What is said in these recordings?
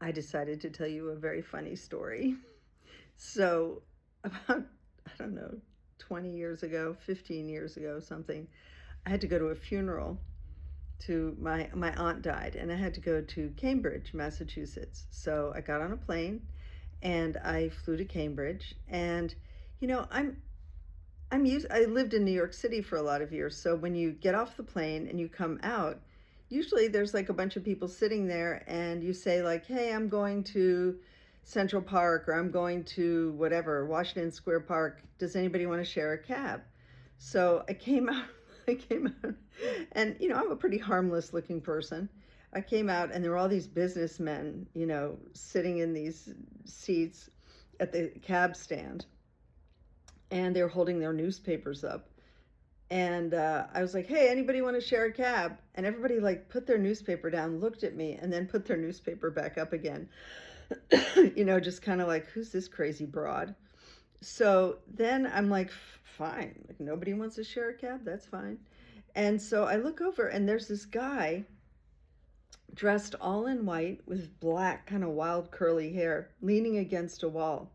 I decided to tell you a very funny story. So, about, I don't know, 20 years ago, 15 years ago, something, I had to go to a funeral to my aunt died, and I had to go to Cambridge, Massachusetts. So I got on a plane and I flew to Cambridge. And you know, I'm used I lived in New York City for a lot of years. So when you get off the plane and you come out, usually there's like a bunch of people sitting there and you say like, "Hey, I'm going to Central Park or I'm going to whatever, Washington Square Park. Does anybody want to share a cab?" So I came out I came out and I'm a pretty harmless looking person. I came out and there were all these businessmen, sitting in these seats at the cab stand, and they were holding their newspapers up. And I was like, "Hey, anybody want to share a cab?" And everybody like put their newspaper down, looked at me, and then put their newspaper back up again. Just kind of like, who's this crazy broad? So then I'm like, fine. Like, nobody wants to share a cab. That's fine. And so I look over, and there's this guy dressed all in white with black, kind of wild curly hair, leaning against a wall.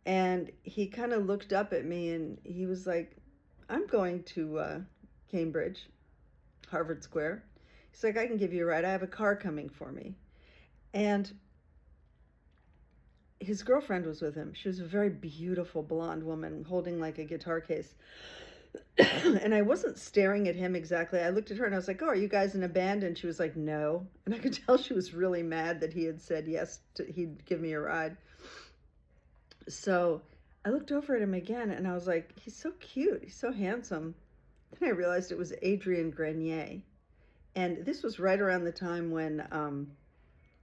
And he kind of looked up at me and he was like, "I'm going to Cambridge, Harvard Square." He's like, "I can give you a ride. I have a car coming for me." And his girlfriend was with him. She was a very beautiful blonde woman holding like a guitar case. And I wasn't staring at him exactly. I looked at her and I was like, "Oh, are you guys in a band?" And she was like, "No." And I could tell she was really mad that he had said yes, he'd give me a ride. So I looked over at him again and I was like, "He's so cute. He's so handsome." Then I realized it was Adrian Grenier. And this was right around the time when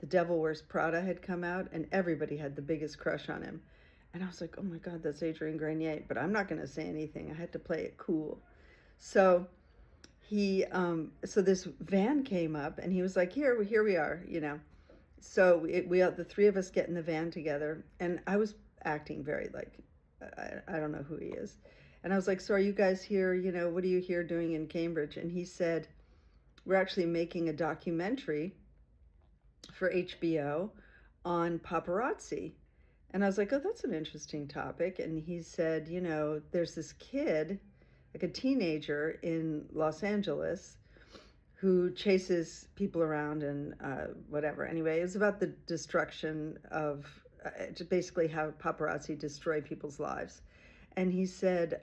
The Devil Wears Prada had come out, and everybody had the biggest crush on him. And I was like, "Oh my God, that's Adrian Grenier." But I'm not going to say anything. I had to play it cool. So so this van came up, and he was like, "Here we are." So the three of us get in the van together, and I was acting very like, I don't know who he is. And I was like, "So are you guys here? What are you here doing in Cambridge?" And he said, "We're actually making a documentary for HBO on paparazzi." And I was like, "Oh, that's an interesting topic." And he said, "There's this kid, like a teenager in Los Angeles, who chases people around and whatever." Anyway, it was about the destruction of basically how paparazzi destroy people's lives. And he said,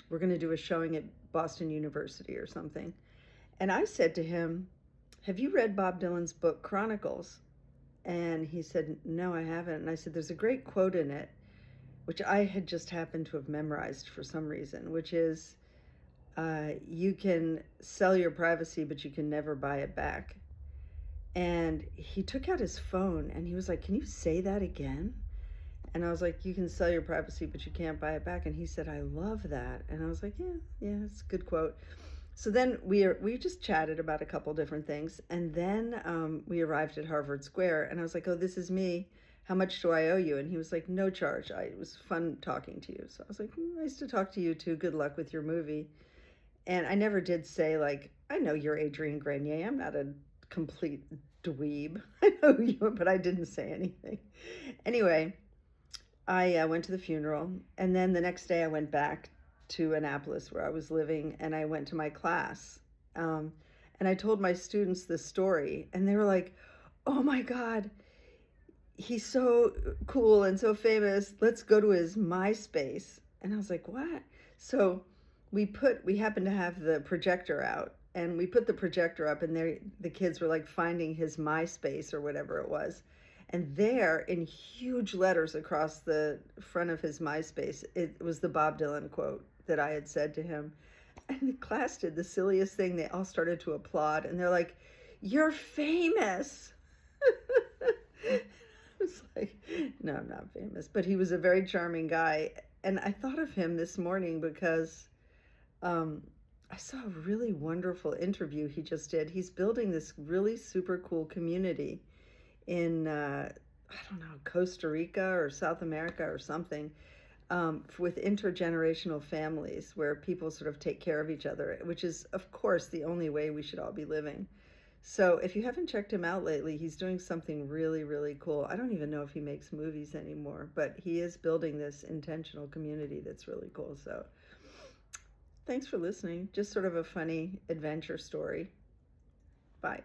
"We're going to do a showing at Boston University or something." And I said to him, "Have you read Bob Dylan's book Chronicles?" And he said, "No, I haven't." And I said, "There's a great quote in it, which I had just happened to have memorized for some reason, which is, you can sell your privacy, but you can never buy it back." And he took out his phone and he was like, "Can you say that again?" And I was like, "You can sell your privacy, but you can't buy it back." And he said, "I love that." And I was like, "Yeah, yeah, it's a good quote." So then we just chatted about a couple different things, and then we arrived at Harvard Square, and I was like, "Oh, this is me. How much do I owe you?" And he was like, "No charge. It was fun talking to you." So I was like, "Nice to talk to you too. Good luck with your movie." And I never did say like, "I know you're Adrian Grenier. I'm not a complete dweeb. I know you," but I didn't say anything. Anyway, I went to the funeral, and then the next day I went back to Annapolis where I was living, and I went to my class. Um, and I told my students this story, and they were like, "Oh my God, he's so cool and so famous. Let's go to his MySpace." And I was like, "What?" So we happened to have the projector out, and we put the projector up, and the kids were like finding his MySpace or whatever it was. And there, in huge letters across the front of his MySpace, it was the Bob Dylan quote that I had said to him. And the class did the silliest thing. They all started to applaud, and they're like, "You're famous." I was like, "No, I'm not famous." But he was a very charming guy. And I thought of him this morning because um, I saw a really wonderful interview he just did. He's building this really super cool community in I don't know, Costa Rica or South America or something, with intergenerational families where people sort of take care of each other, which is of course the only way we should all be living. So if you haven't checked him out lately, he's doing something really, really cool. I don't even know if he makes movies anymore, but he is building this intentional community that's really cool. So thanks for listening. Just sort of a funny adventure story. Bye.